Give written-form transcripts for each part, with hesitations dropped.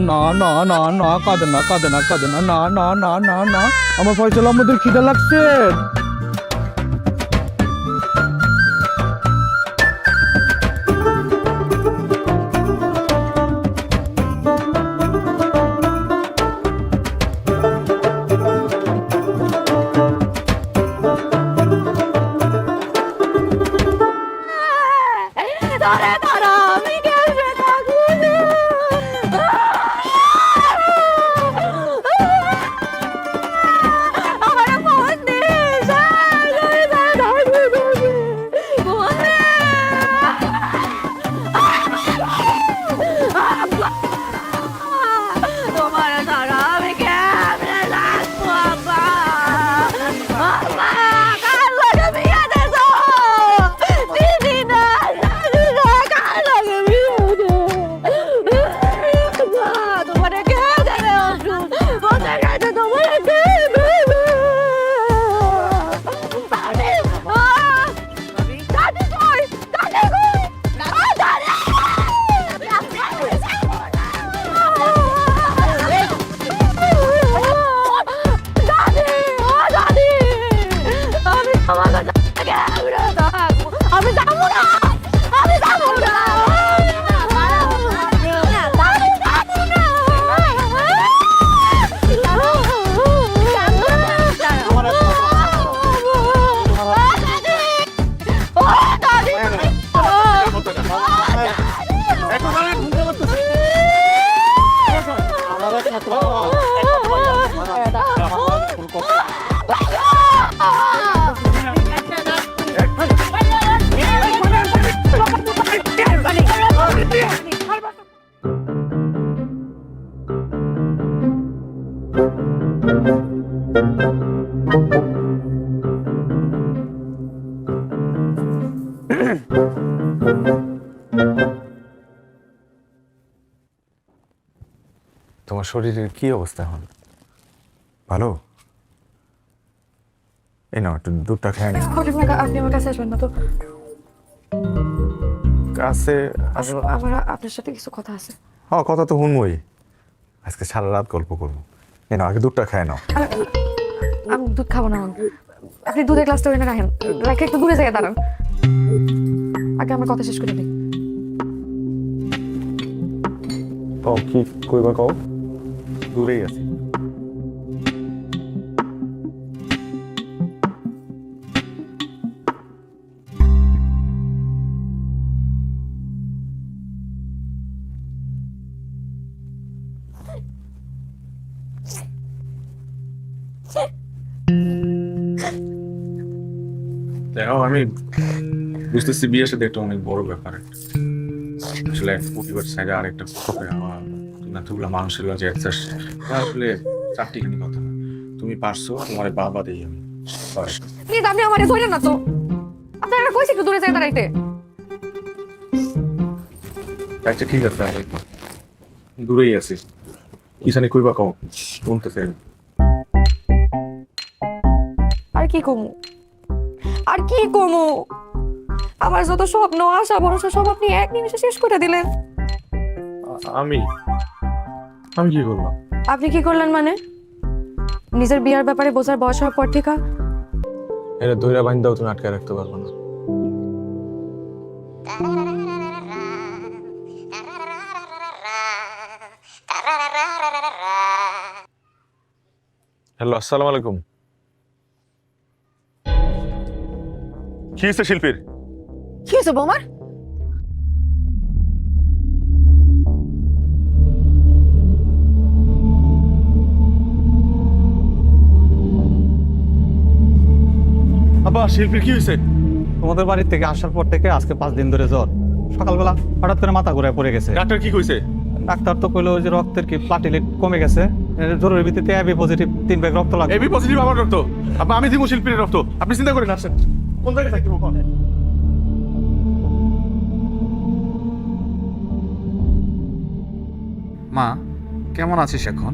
না না না না, কাঁদে না কাঁদে না কাঁদে না, না না না না না, আমার ফয়সাল আমাদের খিদে লাগছে। তোমার শরীরের কি অবস্থা এখন? ভালো? এই নাও একটু দুধটা খেয়ে নি। আপনি আমার কাছে আসবেন না তো? কাছে আমার আপনার সাথে কিছু কথা আছে। হ্যাঁ, কথা তো শুনবই। আজকে সারা রাত গল্প করবো। এই নাও আগে দুধটা খেয়ে নাও। আমি দুধ খাবো না। আপনি দুধের গ্লাসটা ওখানে রাখেন, রাখে একটু দূরে জায়গায় দাঁড়ান। আগে আমার কথা শেষ করে দিই। কও কি কইবা কও? দূরেই আছি। দেখো, আমি বুঝতেছি বিয়ের সাথে একটা অনেক বড় ব্যাপার। আসলে এক পরিবার সাইডে আরেকটা এতগুলো মানুষের যে আসলে চারটিখানি কথা না। তুমি পারছো, তোমার বাবা দেই আমি। প্লিজ আপনি আমারে ধরেন না তো। আপনারা কইছি একটু দূরে জায়গায় দাঁড়াইতে। আচ্ছা ঠিক আছে, দূরেই আছি। কি জানি কইবা কও, শুনতেছে। আর কি কমু, আর কি কমু? আমার যত স্বপ্ন আশা ভরসা সব আপনি এক নিমিষে শেষ করে দিলেন। আমি আমি কি করলাম? আপনি কি করলেন মানে? নিজের বিয়ার ব্যাপারে বোঝার বয়স হওয়ার পর থেকে এটা ধৈর্য বান্ধাও তুমি আটকে রাখতে পারবো না। হ্যালো, আসসালামু আলাইকুম। কি হয়েছে শিল্পীর? কি হয়েছে বৌমার? আব্বা, শিল্পীর কি হয়েছে? তোমাদের বাড়ি থেকে আসার পর থেকে আজকে 5 দিন ধরে জ্বর। সকালবেলা হঠাৎ করে মাথা ঘুরে পড়ে গেছে। ডাক্তার কি কইছে? ডাক্তার তো কইলো যে রক্তের কি প্লাটিলেট কমে গেছে, জরুরি ভিত্তিতে এবি পজিটিভ 3 ব্যাগ রক্ত লাগবে। এবি পজিটিভ আমার রক্ত? আব্বা, আমি দিব শিল্পীর রক্ত, আপনি চিন্তা করেন। আসেন, কোন জায়গায় থাকবো কোন? মা, কেমন আছিস এখন?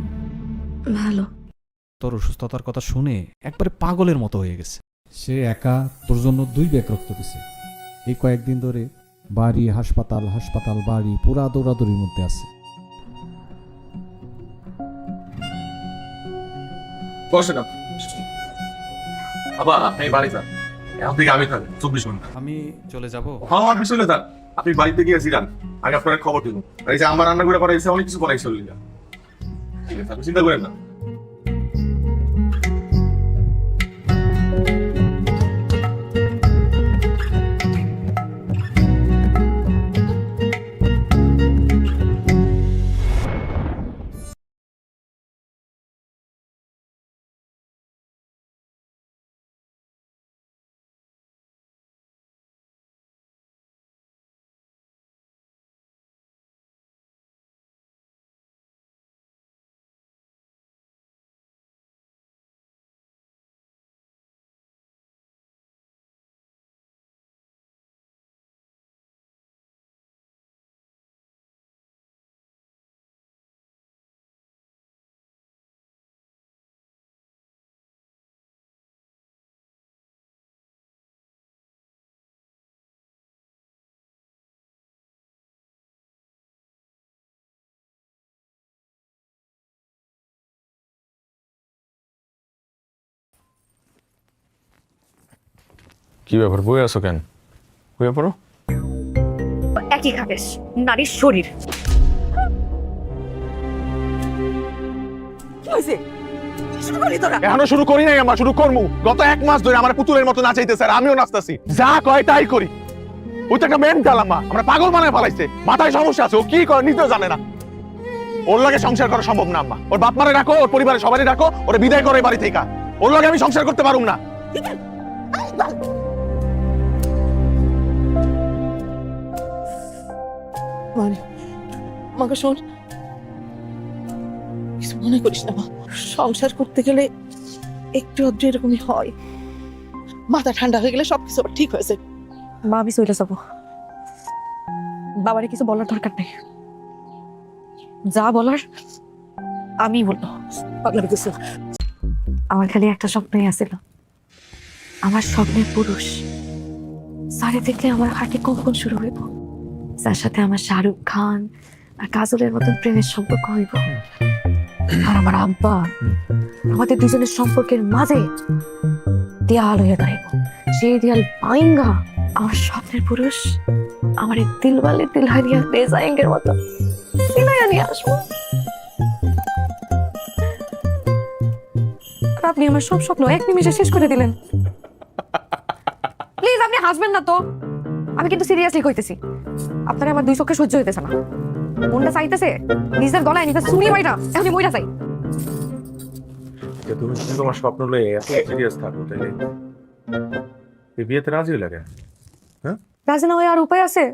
ভালো। তোর অসুস্থতার কথা শুনে একবারে পাগলের মতো হয়ে গেছে। সে একা তোর জন্য 2 ব্যাগ রক্ত দিছে। এই কয়েকদিন ধরে বাড়ি হাসপাতাল হাসপাতাল বাড়ি পুরা দৌড়াদৌড়ির মধ্যে আছে। বসেন আবার আপনি বাড়ি যান, এখন থেকে আমি থাকি 24 ঘন্টা। আমি চলে যাব। হ্যাঁ আপনি চলে যান, আপনি বাড়িতে গিয়ে জিরান, আমি আপনার খবর দিব। এই যে আমার রান্না করে করাইছে, অনেক কিছু করাইছে অলরেডি। ঠিক আছে, আপনি চিন্তা করেন না। কি ব্যাপার, বই আছো কেন? বইয়ে পড়ো। একই খাবেশ নারীর শরীর। কি হয়েছে? শুরু করি তোরা। এখনো শুরু করি নাই, আমরা শুরু করবো। গত 1 মাস ধরে আমার পুতুলের মতো নাচাইতেছে আর আমিও নাচতেছি, যা কয় তাই করি। ওই তো একটা মেন্টাল আম্মা, আমরা পাগল বানায় ফেলাইছে। মাথায় সমস্যা আছে, ও কি করে নিজেও জানে না। ওর লাগে সংসার করা সম্ভব না আম্মা। ওর বাপ মারে রাখো, ওর পরিবারের সবারই রাখো, ওরে বিদায় করে বাড়ি থেকে। ওর লাগে আমি সংসার করতে পারুম না। মানে আমাকে শোন, কিছু মনে করিস না মা। সংসার করতে গেলে একটু আধটু এরকমই হয়। মাথা ঠান্ডা হয়ে গেলে সবকিছু আবার ঠিক হয়েছে। মা আমি চলে যাবো, বাবারে কিছু বলার দরকার নেই। যা বলার আমি বলবো। পাগলামি কিছু আমার খালি একটা স্বপ্নই আছিল, আমার স্বপ্নের পুরুষ সারে দেখলে আমার হার্টে কম্পন শুরু হইব, যার সাথে আমার শাহরুখ খান আর কাজলের মতন প্রেমের সম্পর্ক হইব। আর আমার আব্বা আমাদের দুজনের সম্পর্কের মাঝে দেয়াল হয়ে দাঁড়াইব। সেই দেয়াল ভাঙ্গা আমার স্বপ্নের পুরুষ আমার এই দিলওয়ালে দিলহারিয়া লে যায়েঙ্গের মতো সিনাইয়া নিয়ে আসবো। আর আপনি আমার সব স্বপ্ন 1 নিমেষে শেষ করে দিলেন। প্লিজ আপনি হাসবেন না তো, আমি কিন্তু সিরিয়াসলি কইতেছি। আপনারা আমার 2 চোখে সহ্য হইতেছে না, মনটা চাইতেছে নিজের গলায় নিজের চুরি বাইরা এখন মইরা চাই। তুমি যদি তোমার স্বপ্ন লয়ে এত সিরিয়াস থাকো, তাহলে এই বিয়েতে রাজি হলে কেন? রাজি না হয়ে আর উপায় আছে?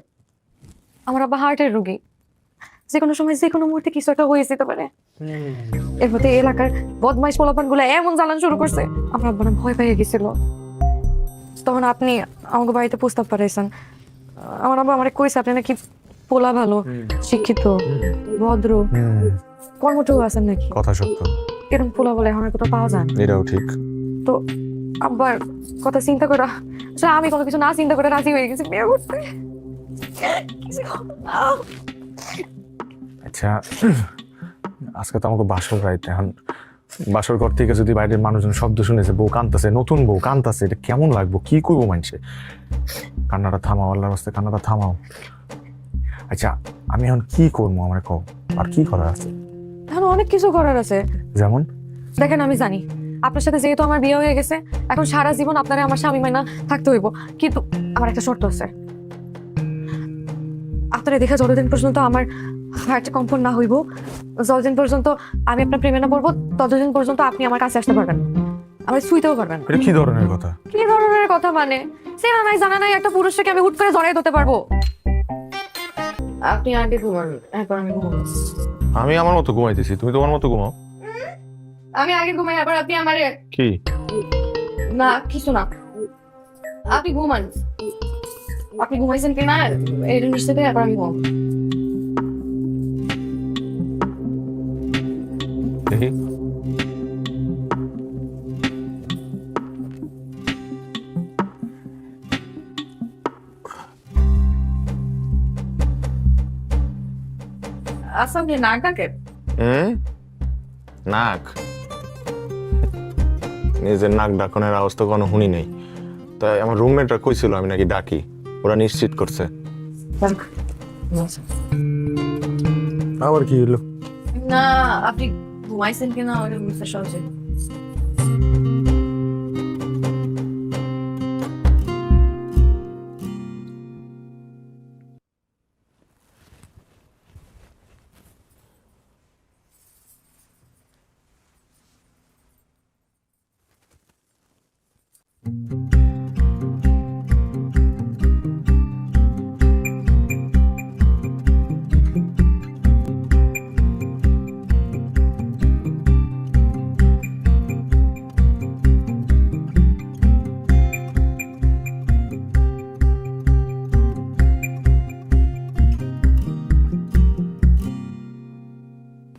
আমার আব্বা হার্টের রোগী, যে কোনো সময় যে কোনো মুহূর্তে কিছু একটা হয়ে যেতে পারে। এর মধ্যে এলাকার বদমাইশ পোলাপান গুলো এমন জ্বালান শুরু করছে, আমার আব্বা না ভয় পেয়ে গেছিল। তখন আপনি আমাকে বাড়িতে প্রস্তাব পাঠাইছেন। আমার আব্বা আমারে কইছে আপনি নাকি পোলা ভালো, শিক্ষিত, ভদ্র, কর্মঠও আছেন নাকি। কথা সত্য, এরকম পোলা বলে আমার কোথাও পাওয়া যায় না। এটাও ঠিক। তো আব্বার কথা চিন্তা করা, আসলে আমি কোনো কিছু না চিন্তা করে রাজি হয়ে গেছি বিয়ে করতে। আচ্ছা, আজকে তো আমাকে বাসর রাইতে, এখন বাসর ঘর থেকে যদি বাইরের মানুষজন শব্দ শুনেছে, বউ কান্তাছে, নতুন বউ কান্তাছে, এটা কেমন লাগবো? কি করবো মানুষে? কান্নাটা থামাও, আল্লাহর রাস্তায় কান্নাটা থামাও। আচ্ছা, আমি এখন কি করবো আমার কও, আর কি করার আছে? এখন অনেক কিছু করার আছে। যেমন? দেখেন আমি জানি আপনার সাথে যেহেতু আমার বিয়ে হয়ে গেছে, এখন সারা জীবন আপনারা আমার স্বামী মাইনা থাকতে হইব, কিন্তু আমার একটা শর্ত আছে। আপনারা দেখে যতদিন পর্যন্ত আমার হার্টে কম্পন না হইব, যতদিন পর্যন্ত আমি আপনার প্রেমে না পড়বো, ততদিন পর্যন্ত আপনি আমার কাছে আসতে পারবেন, আমার ছুঁইতেও পারবেন। এটা কি ধরনের কথা? কি ধরনের কথা মানে? চেনা নাই জানা নাই একটা পুরুষকে আমি হুট করে জড়াই ধরতে পারবো? আপনি আগে ঘুমান, একবার আমি ঘুমাবো। আমি আমার মতো ঘুমাইতেছি, তুমি তোমার মতো ঘুমাও। আমি আগে ঘুমাই, আবার আপনি আমারে। কি না কিছু না, আপনি ঘুমান। আপনি ঘুমাইছেন কিনা এটা নিশ্চিত হয়ে আবার আমি ঘুমাবো। দেখি। আচ্ছা আপনি নাক ডাকেন? নাক? নিজের নাক ডাকনের আওয়াজ তো কোনো শুনি নেই। তাই আমার রুমমেটরা কইছিল আমি নাকি ডাকি, ওরা নিশ্চিত করছে। আবার কি হলো? না আপনি ঘুমাইছেন কিনা ওটা বুঝতে সহজে।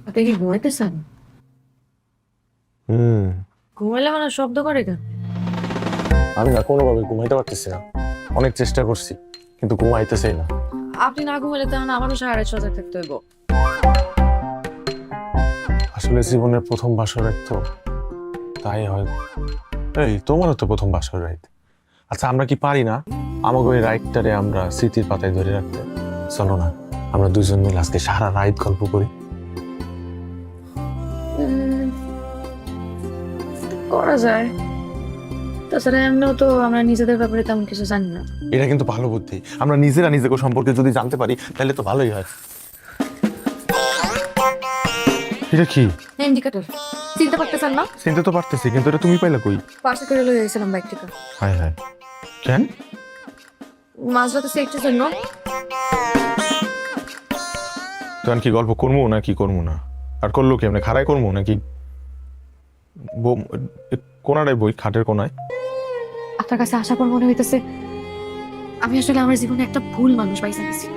আপনি কি ঘুমাইতেছেন? ঘুমাইলে মানে শব্দ করে কেন? আমি না কোনোভাবে ঘুমাইতে পারতেছি না, অনেক চেষ্টা করছি কিন্তু ঘুমাইতেছেই না। আপনি না ঘুমাইলে তাহলে আমারও সারা সজাগ থাকতে হইব। আসলে জীবনের প্রথম বাসর রাত তো, তাই হয়। এই তোমারও তো প্রথম বাসর রাত। আচ্ছা আমরা কি পারি না আমাকে ওই রাইটটারে আমরা স্মৃতির পাতায় ধরে রাখতে? চলো না আমরা দুজন মিলে আজকে সারা রাত গল্প করি। করা যায়, তাছাড়া এমনিও তো আমরা নিজেদের ব্যাপারে তেমন কিছু জানি না। এটা কিন্তু ভালো বুদ্ধি। আমরা নিজেরা নিজেকে সম্পর্কে যদি জানতে পারি তাহলে তো ভালোই হয়। এটা কি? ইন্ডিকেটর চিনতে পারতেছেন না? চিনতে তো পারতেছি, কিন্তু এটা তুমি পাইলা কই? পাশে করে লয়ে গেছিলাম বাইক থেকে। হায় হায়, কেন? মাঝরাতে সেফটির জন্য। তখন কি গল্প করবো না কি করবো না? আর করলো কি আমরা খাড়াই করবো নাকি কোনাটায় বই, খাটের কোনায়? আপনার কাছে আসার পর মনে হইতেছে আমি আসলে আমার জীবনে একটা ভুল মানুষ পাইছে গেছি।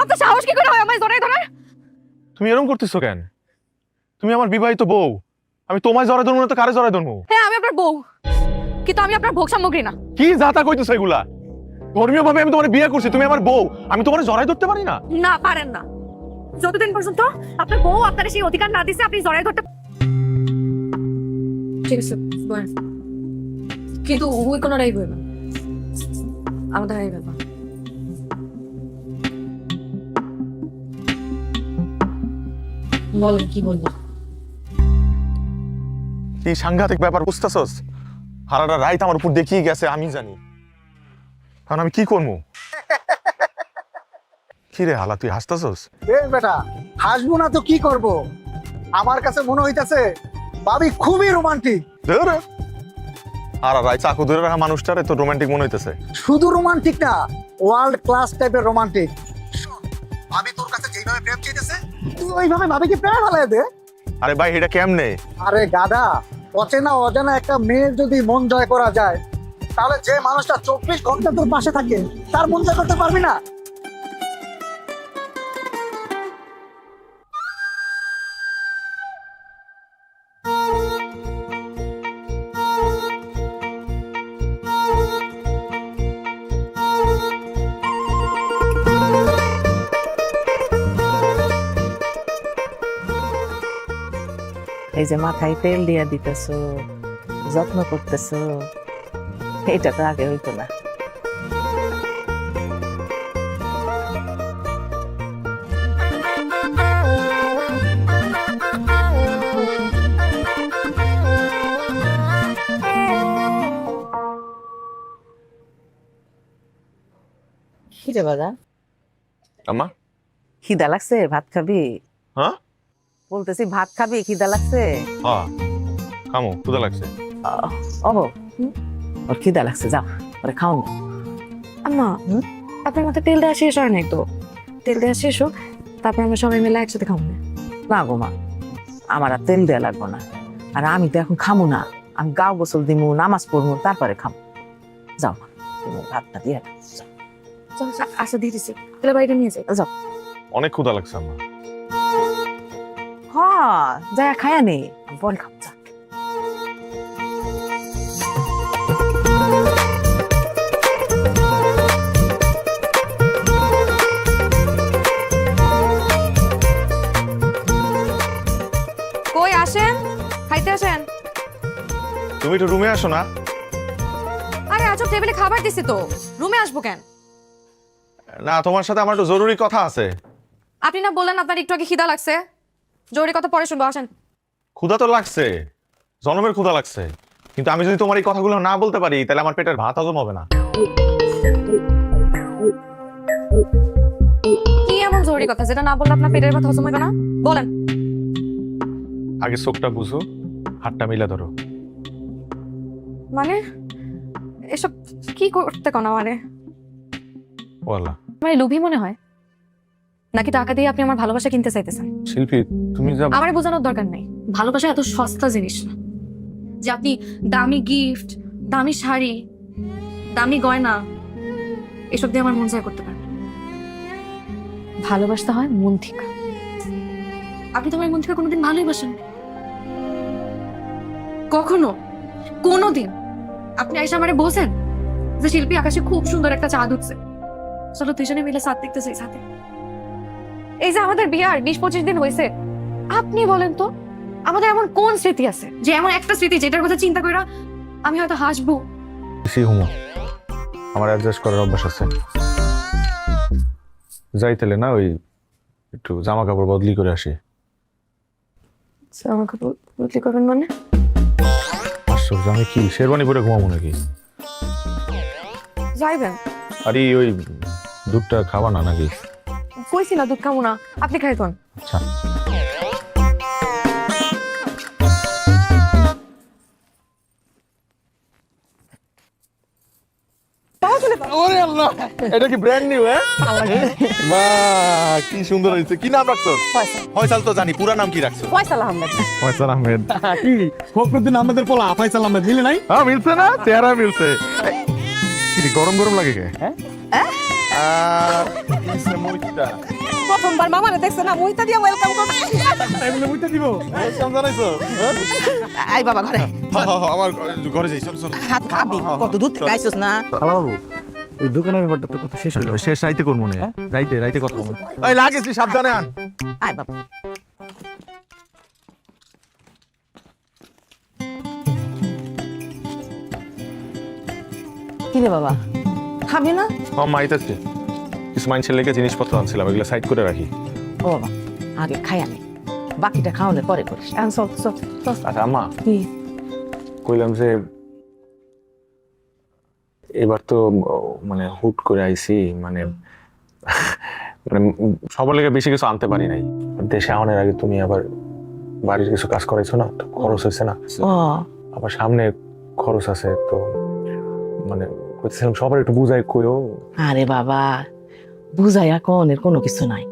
আপনার সাহস কি করে হয় আমায় জড়াই ধরার? তুমি এরকম করতেছো কেন? তুমি আমার বিবাহিত বউ, আমি তোমায় জড়াই ধরবো না তো কারে জড়াই ধরবো? হ্যাঁ আমি আপনার বউ, কিন্তু আমি আপনার ভোগ সামগ্রী না। কি যাতা কইতেছো এগুলা? ধর্মীয় ভাবে আমি তোমার বিয়ে করছি, তুমি আমার বউ, আমি তোমার জড়াই ধরতে পারি না? না পারেন না, যতদিন পর্যন্ত আপনার বউ আপনার সেই অধিকার না দিছে আপনি জড়াই ধরতে। ঠিক আছে বলেন, কিন্তু ওই কোনোটাই বলবেন। আমাদের এই ব্যাপার। বলেন কি বলবো? কি সাংঘাতিক ব্যাপার বুঝতেছস? হারাটা রাইত আমার উপর দেখিয়ে গেছে, আমি জানি। কারণ আমি কি করবো? কি রে হালা, তুই হাসতেছস? বেটা হাসবো না তো কি করব? আমার কাছে মনে হইতাছে ভাবি খুবই রোমান্টিক। হারা রাই চাকু ধরে রাখা মানুষটারে তো রোমান্টিক মনে হইতেছে। শুধু রোমান্টিক না, ওয়ার্ল্ড ক্লাস টাইপের রোমান্টিক। ভাবি তোর কাছে যেভাবে প্রেম চাইতেছে তুই ওইভাবে ভাবিকে প্রেমে ফেলাই দে। আরে ভাই এটা কেমনে? আরে গাদা, অচেনা অজানা একটা মেয়ের যদি মন জয় করা যায়, তাহলে যে মানুষটা 24 ঘন্টা তোর পাশে থাকে তার মন জয় করতে পারবি না? এই যে মাথায় তেল দিয়া দিতেছো, যত্ন করতেছো, এটা তো আগে হইতো না। খিদে বাজা, আম্মা খিদা লাগছে? ভাত খাবি? হ্যাঁ বলতেছি ভাত খাবি, খিদা লাগছে? হ্যাঁ খামো, ক্ষুধা লাগছে। ওহ, ওর খিদা লাগছে, যাও ওরে খাও না। আম্মা, আপনার মাথায় তেল দেওয়া শেষ হয় নাই তো? তেল দেওয়া শেষ হোক, তারপর আমরা সবাই মিলে একসাথে খাবো না? না গো মা, আমার আর তেল দেয়া লাগবো না। আর আমি তো এখন খামো না, আমি গাও গোসল দিমু, নামাজ পড়বো, তারপরে খামো। যাও মা, তুমি ভাতটা দিয়ে দাও, যাও। চল আচ্ছা দিয়ে দিছি, তাহলে বাইরে নিয়ে যাই। যাও। অনেক ক্ষুধা লাগছে আম্মা। হ্যাঁ, যা খায়া নে, বল খাও, যা। কই আসেন, খাইতে আসেন। তুমি একটু রুমে আসো না? আরে আজব, টেবিলে খাবার দিছি তো, রুমে আসবো কেন? না, তোমার সাথে আমার একটু জরুরি কথা আছে। আপনি না বললেন আপনার একটু আগে খিদা লাগছে? জরুরি কথা পরে শুনবো, আসেন। ক্ষুধা তো লাগছে, জনমের ক্ষুধা লাগছে, কিন্তু আমি যদি তোমার এই কথাগুলো না বলতে পারি তাহলে আমার পেটের ভাত হজম হবে না। কি এমন জরুরি কথা যেটা না বললে আপনার পেটের ভাত হজম হবে না? বলেন। আগে চোখটা বুঝো, হাতটা মিলা ধরো। মানে এসব কি করতে কোন মানে? ওয়াল্লাহ আমার লোভী মনে হয় নাকি টাকা দিয়ে আপনি আমার ভালোবাসা কিনতে চাইতেছেন? শিল্পী, তুমি যা আমার বোঝানোর দরকার নেই, ভালোবাসা এত সস্তা জিনিস না যে আপনি দামি গিফট, দামি শাড়ি, দামি গয়না এসব দিয়ে আমার মন জয় করতে পারেন। ভালোবাসতে হয় মন থেকে। আপনি তো আমার মন থেকে কোনোদিন ভালোবাসেন? কখনো কোনোদিন আপনি আইসা আমারে বলছেন যে শিল্পী আকাশে খুব সুন্দর একটা চাঁদ উঠছে, চলো দুজনে মিলে চাঁদ দেখতে চাই সাথে? এই যে আমাদের বিয়ার 20-25 দিন হয়েছে, আপনি বলেন তো আমাদের এমন কোন স্মৃতি আছে যে এমন একটা স্মৃতি যেটার কথা চিন্তা করে আমি হয়তো হাসবো? বেশি হুমো, আমার অ্যাডজাস্ট করার অভ্যাস আছে। যাইতেলে না ওই একটু জামা কাপড় বদলি করে আসি। জামা কাপড় বদলি করবেন মানে? আশ্চর্য, আমি কি শেরবানি পরে ঘুমাবো নাকি? যাইবেন? আরে ওই দুধটা খাবা না নাকি? কইছি না দুধ খাবো না, আপনি খাইতেন। আচ্ছা ওরে আল্লাহ, এটা কি ব্র্যান্ড নিউ? হ্যাঁ বাহ, কি সুন্দর হয়েছে। কি নাম রাখছো? ফয়সাল তো জানি, পুরা নাম কি রাখছো? ফয়সাল আহমেদ। ফয়সাল আহমেদ। কি ফখরুদ্দিন আহমেদের পোলা ফাইসাল আহমেদ মিলে নাই? হ্যাঁ মিলছে না, চেহারা মিলছে। কি রে, গরম গরম লাগে কে? মুইতা প্রথমবার মামারে দেখছে না, মুইতা দিয়ে ওয়েলকাম করছে। এমনি মুইতে দিব। ওয়েলকাম জানাইছো? আই বাবা ঘরে আমার ঘরে যাই, চল চল। হাত খাবি, কত দূর থেকে আইছস না? বাবু ওই দোকানের ব্যাপারটা তো কথা শেষ হলো। শেষ রাইতে করবো না, রাইতে রাইতে কথা বলবো। এই লাগিস, তুই সাবধানে আন। আই বাবা। কি রে বাবা, খাবি না? মা আইতাছে, কিছু মানুষের লেগে জিনিসপত্র আনছিলাম, এগুলো সাইড করে রাখি। ও বাবা, আগে খাই আমি, বাকিটা খাওয়ানোর পরে করিস। এখন চল চল চল। আচ্ছা আম্মা, কি? কইলাম যে এবার তো মানে হুট করে আইছি, মানে মানে সবার লেগে বেশি কিছু আনতে পারি নাই। দেশে আনার আগে তুমি আবার বাড়ির কিছু কাজ করাইছো না, তো খরচ হয়েছে না, ও আবার সামনে খরচ আছে, তো মানে কইতেছিলাম সবার একটু বুঝাই কইও। আরে বাবা, বুঝাইয়া কনের কোনো কিছু নাই,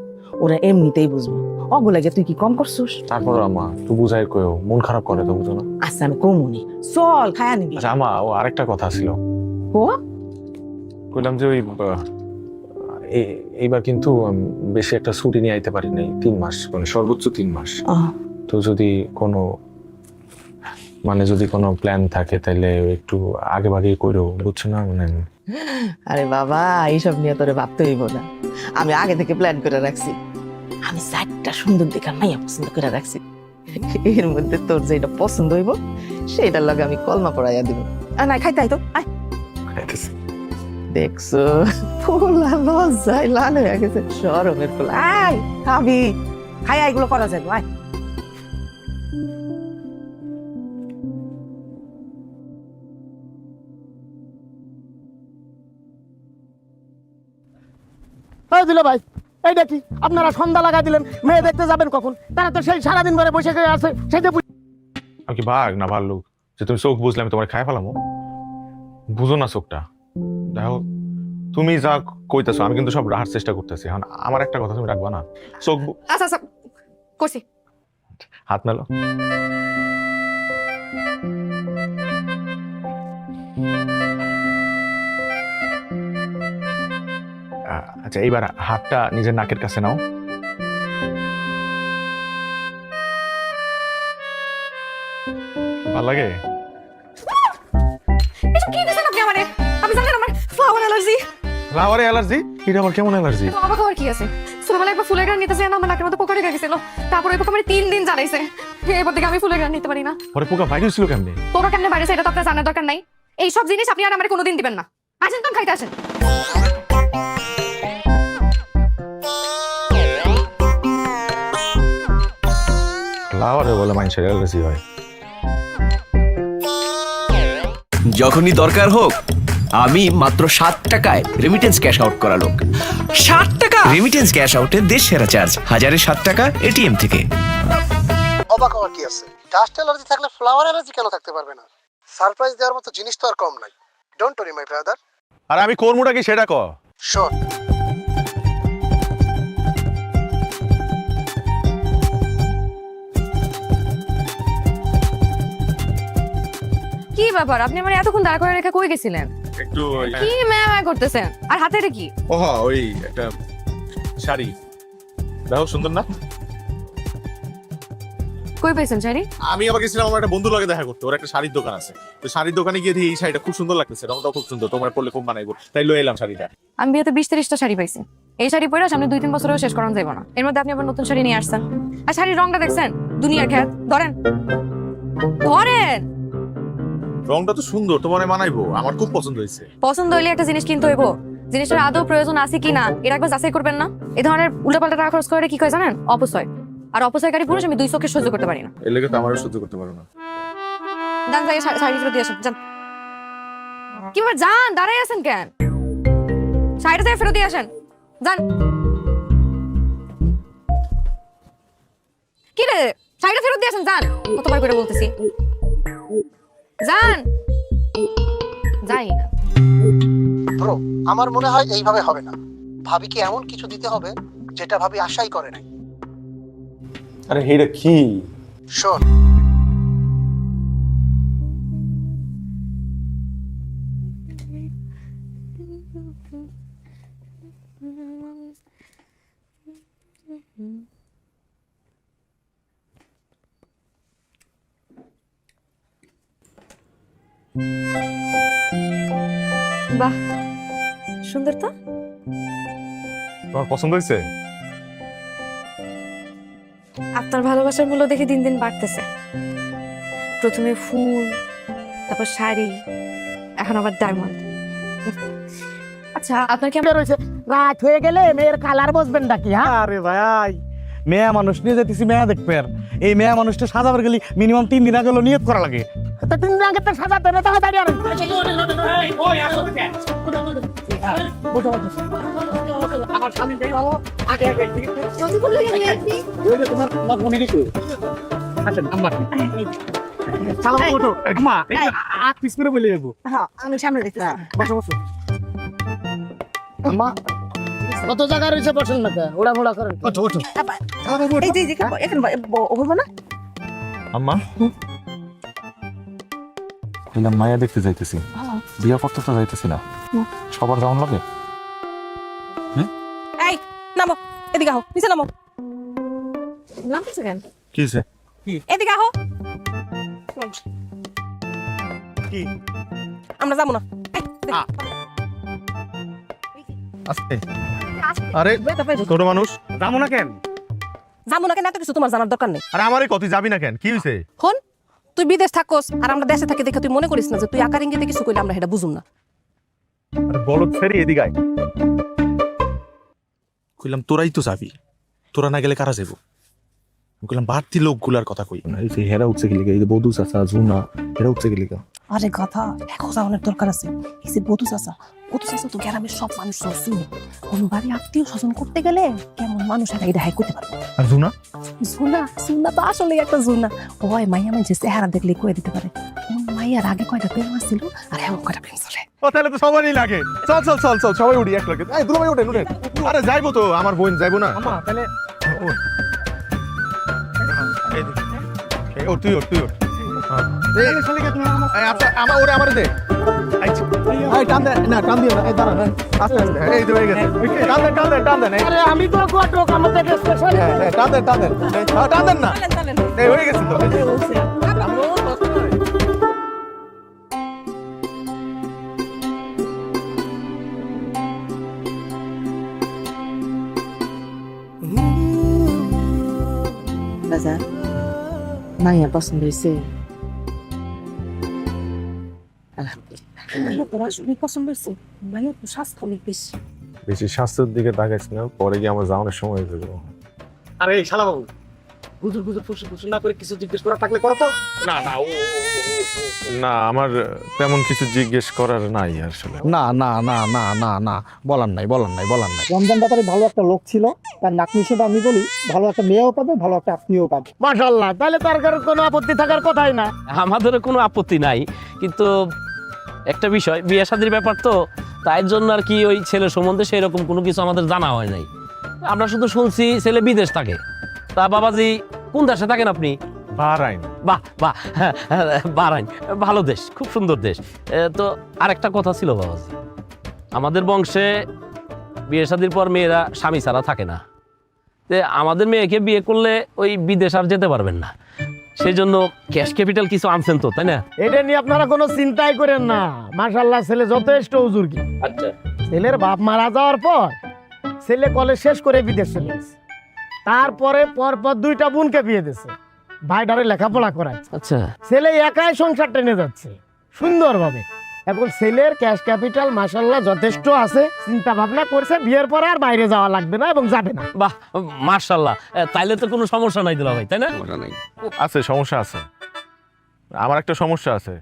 ওরা এমনিতেই বুঝবো। অগুলাকে তুই কি কম করছিস? তারপর আম্মা একটু বুঝাই কইও, মন খারাপ করে তো, বুঝো না? আচ্ছা আমি কমুনি, চল খায়া নিবি। আচ্ছা আম্মা, ও আরেকটা কথা ছিল, ও কইলাম যে ওই এইবার কিন্তু বেশি একটা ছুটি নিয়ে আইতে পারি নাই, 3 মাস, মানে সর্বোচ্চ 3 মাস। তো যদি কোনো মানে যদি কোনো প্ল্যান থাকে তাহলে একটু আগে ভাগে কইরো, বুঝছো না? মানে আরে বাবা, এইসব নিয়ে তোরে ভাবতে হইব না, আমি আগে থেকে প্ল্যান করে রাখছি। আমি 4টা সুন্দর দেখা মাইয়া পছন্দ করে রাখছি, এর মধ্যে তোর যেটা পছন্দ হইব সেইটার লগে আমি কলমা পড়াইয়া দিব। না খাইতে আইতো, আয়। খাইতেছি। দেখছো, পোলা লজ্জায় লাল হয়ে গেছে, শরমের পোলা। আয় খাবি, খাই, এগুলো করা যায়, আয়। দিল ভাই, এইটা কি আপনারা সন্ধ্যা লাগা দিলেন? মেয়ে দেখতে যাবেন কখন? তারা তো সেই সারাদিন ধরে বসে আছে, সেই যে আমি কি বাঘ না ভাল্লুক যে তুমি চোখ বুঝলে আমি তোমার খাই ফেলামো? বুঝো না চোখটা? দেখো, তুমি যা কইতেছো আমি কিন্তু সব রাখার চেষ্টা করতেছি। এখন আমার একটা কথা তুমি রাখবা না? চোখ আচ্ছা আচ্ছা করছি। হাত মেলো। আচ্ছা, এইবার হাতটা নিজের নাকের কাছে নাও। ভাল লাগে? এসব কি দিছেন আপনি আমারে? আপনি জানেন আমার ফ্লাওয়ার অ্যালার্জি। ফ্লাওয়ারে অ্যালার্জি? এটা আবার কেমন অ্যালার্জি? অবাক হওয়ার কি আছে? ছোটবেলায় একবার ফুলের গ্রান নিতে যেয়ে আমার নাকের মধ্যে পোকা লেগে গেছিল, তারপরে ওই পোকা আমার 3 দিন জ্বালাইছে। এরপর থেকে আমি ফুলের গ্রান নিতে পারি না। পরে পোকা ভাইরাস ছিল কেমনে? পোকা কেমনে বাইরে এটা তো আপনার জানার দরকার নাই। এই সব জিনিস আপনি আর আমারে কোনোদিন দিবেন না। আসেন তো খাইতে আসেন। ফ্লাওয়ারে বলে মানুষের অ্যালার্জি হয়? যখনই দরকার হোক আমি মাত্র 7 টাকায় রেমিটেন্স ক্যাশ আউট করা লোক। 7 টাকা রেমিটেন্স ক্যাশ আউটের দেশ সেরা চার্জ, 1007 টাকা এটিএম থেকে। অবাক হওয়ার কি আছে? ডাস্ট অ্যালার্জি থাকলে ফ্লাওয়ার অ্যালার্জি কেন থাকতে পারবে না? সারপ্রাইজ দেওয়ার মতো জিনিস তো আর কম নাই। Don't worry my brother. আর আমি কর্মটা কি সেটা ক। শোন, কি ব্যাপার, আপনি আমার এতক্ষণ দাঁড় করে রেখে কই গেছিলেন? একটু কি ম্যাম করতেছেন? আর হাতে এটা কি? ওহ, ওই একটা শাড়ি, দেখো সুন্দর না? কই পেয়েছেন শাড়ি? আমি আবার গেছিলাম আমার একটা বন্ধুর লগে দেখা করতে, ওর একটা শাড়ির দোকান আছে, তো শাড়ির দোকানে গিয়ে দেখি এই শাড়িটা খুব সুন্দর লাগতেছে, রংটাও খুব সুন্দর, তোমার পরলে খুব মানাইবো, তাই লয়ে এলাম শাড়িটা। আমি বিয়েতে 20-30টা শাড়ি পাইছি। এই শাড়ি পরে সামনে 2-3 বছরেও শেষ করানো যাবে না। এর মধ্যে আপনি আবার নতুন শাড়ি নিয়ে আসছেন। আর শাড়ির রংটা দেখছেন? দুনিয়ার খ্যাত। ধরেন ধরেন। রংটা তো সুন্দর, তোমার মানাইবো, আমার খুব পছন্দ হয়েছে। পছন্দ হইলে একটা জিনিস কিনতে হইব, জিনিসটার আদৌ প্রয়োজন আছে কিনা এটা একবার যাচাই করবেন না? এই ধরনের উল্টাপাল্টা টাকা খরচ করে কি কয় জানেন? অপচয়। আর অপচয়কারী পুরুষ আমি 2 চোখে সহ্য করতে পারি না। এর লেগে তো আমারও সহ্য করতে পারো না। যান যাই শাড়ি ফেরত দিয়ে আসেন, যান। কি ব্যাপার, যান, দাঁড়াই আছেন কেন? শাড়িটা যাই ফেরত দিয়ে আসেন, যান। কি রে, শাড়িটা ফেরত দিয়ে আসেন, যান। কতবার করে বলতেছি, যান। যাই না। ব্রো, আমার মনে হয় এইভাবে হবে না। ভাবিকে এমন কিছু দিতে হবে যেটা ভাবি আশাই করে নাই। আরে এইটা কি? শোন, বাহ, সুন্দর তো। তোমার পছন্দ হয়েছে? আপনার ভালোবাসার মূল্য দেখে দিন দিন বাড়তেছে। প্রথমে ফুল, তারপর শাড়ি, এখন আবার ডায়মন্ড। আচ্ছা আপনার কি রয়েছে রাত হয়ে গেলে মেয়ের কালার বসবেন নাকি? হ্যাঁ আরে ভাই মেয়া মানুষ নিয়ে যেতেছি মেয়া দেখবে আর এই মেয়া মানুষটা সাজাবার গেলে মিনিমাম 3 দিন আগে হলো নিয়ত করা লাগে। তা 3 দিন আগে তো সাজাতে না, তাহলে দাঁড়িয়ে আরেন। আমার স্বামী যেই ভালো আগে আগে তোমার মনে রেখো। আসেন আম্মা চালাও ওঠো আম্মা আট পিস করে বলে দেবো। হ্যাঁ আমি সামনে দেখতে বসো বসো আম্মা কত জায়গা রয়েছে, বসেন না ওড়া মোড়া করেন। ওঠো ওঠো এই যে এখানে বলবো না আম্মা কইলাম মায়া দেখতে যাইতেছি, বিয়া করতে তো যাইতেছি না, সবার যাওয়ান লাগে। এই নামো, এদিকে আহো, নিচে নামো। নামতেছে কেন? কি হইছে? এদিকে আহো। কি? আমরা যাবো না। আস্তে। আরে ছোট মানুষ যাবো না কেন? যাবো না কেন এত কিছু তোমার জানার দরকার নেই। আরে আমারই কত যাবি না কেন? কি হইছে? হন তুই বিদেশ থাকোস আর আমরা দেশে থাকি দেখে তুই মনে করিস না যে তুই আকার ইঙ্গিতে কিছু কইলে আমরা সেটা বুঝুম না। আরে বলদ ছেড়ে এদিকে আয়। কইলাম তোরাই তো যাবি, তোরা না গেলে কারা যাবো? কইলাম বাড়তি লোকগুলার কথা কই না, এই যে হেরা উঠছে গেলে, এই যে বধু চাচা জুনা হেরা উঠছে গেলে। আরে কথা এখন যাওয়ানোর দরকার আছে। এই যে বধু চাচা তো গ্রামের সব মানুষ চিনি, কোনো বাড়ি আত্মীয় স্বজন করতে গেলে কেমন মানুষ আর এটা হাই করতে পারবে। আর জুনা জুনা তো আসলে একটা জুনা ওই মাইয়া মানে যে চেহারা দেখলে কয়ে দিতে পারে কোন মাইয়ার আগে কয়টা প্রেম আসছিল আর এখন কয়টা প্রেম চলে। ও তাহলে তো সবারই লাগে। চল চল চল চল সবাই উঠি এক লাগে। এই দুলা ভাই উঠেন উঠেন। আরে যাইবো তো, আমার বোন যাইবো না? আম্মা তাহলে ও তুই ওঠ তুই ওঠ। আচ্ছা আমার ওরে আমার দে। এই টান দে না, টান দিও না, এই দাঁড়া আস্তে আস্তে এই তো হয়ে গেছে। টান দেন টান দেন টান দেন। আরে আমি তো গোটক আমাদের স্পেশাল। টান দেন টান দেন। টান দেন না, এই হয়ে গেছে তো। বাজার মাইয়া পছন্দ হয়েছে? পছন্দ হয়েছে মাইয়া তো স্বাস্থ্য অনেক বেশি। বেশি স্বাস্থ্যের দিকে তাকাইছ না, পরে গিয়ে আমার যাওয়ানোর সময় হয়ে যাবে। আরে শালা বাবু গুজুর গুজুর ফুসুর না করে কিছু জিজ্ঞেস করা থাকলে করো তো। না না না আমার তেমন কিছু জিজ্ঞেস করার নাই আসলে। না না না না না না বলার নাই বলার নাই বলার নাই। রমজান ব্যাপারে ভালো একটা লোক ছিল, তার নাতনি হিসেবে আমি বলি ভালো একটা মেয়েও পাবে, ভালো একটা আপনিও পাবে। মাশাআল্লাহ, তাহলে তার কারো কোনো আপত্তি থাকার কথাই না। আমাদেরও কোনো আপত্তি নাই, কিন্তু একটা বিষয় বিয়ে শাদীর ব্যাপার তো, তাই জন্য আর কি ওই ছেলে সম্বন্ধে সেই রকম কোনো কিছু আমাদের জানা হয় নাই। আমরা শুধু শুনছি ছেলে বিদেশ থাকে। তা বাবাজি কোন দেশে থাকেন আপনি? বাহরাইন। বাহ বাহ, বাহরাইন ভালো দেশ, খুব সুন্দর দেশ। তো আরেকটা কথা ছিল বাবাজি, আমাদের বংশে বিয়ে শাদীর পর মেয়েরা স্বামী ছাড়া থাকে না। আমাদের মেয়েকে বিয়ে করলে ওই বিদেশ আর যেতে পারবেন না, সেই জন্য ক্যাশ ক্যাপিটাল কিছু আনছেন তো, তাই না? এটা নিয়ে আপনারা কোনো চিন্তাই করেন না। মাশাআল্লাহ ছেলে যথেষ্ট উজুর্গি। আচ্ছা, ছেলের বাপ মারা যাওয়ার পর ছেলে কলেজ শেষ করে বিদেশ চলে গেছে। তারপরে পরপর 2টা বোনকে বিয়ে দিয়েছে, ভাইটারে লেখাপড়া করায়। আচ্ছা, ছেলে একাই সংসার টেনে যাচ্ছে সুন্দরভাবে। এখন ছেলের ক্যাশ ক্যাপিটাল মাশাআল্লাহ যথেষ্ট আছে, চিন্তা ভাবনা করছে বিয়ের পরে আর বাইরে যাওয়া লাগবে না এবং যাবে না। বাহ মাশাআল্লাহ, তাইলে তো কোনো সমস্যা নাই দুলা ভাই, তাই না? আছে, সমস্যা আছে। আমার একটা সমস্যা আছে।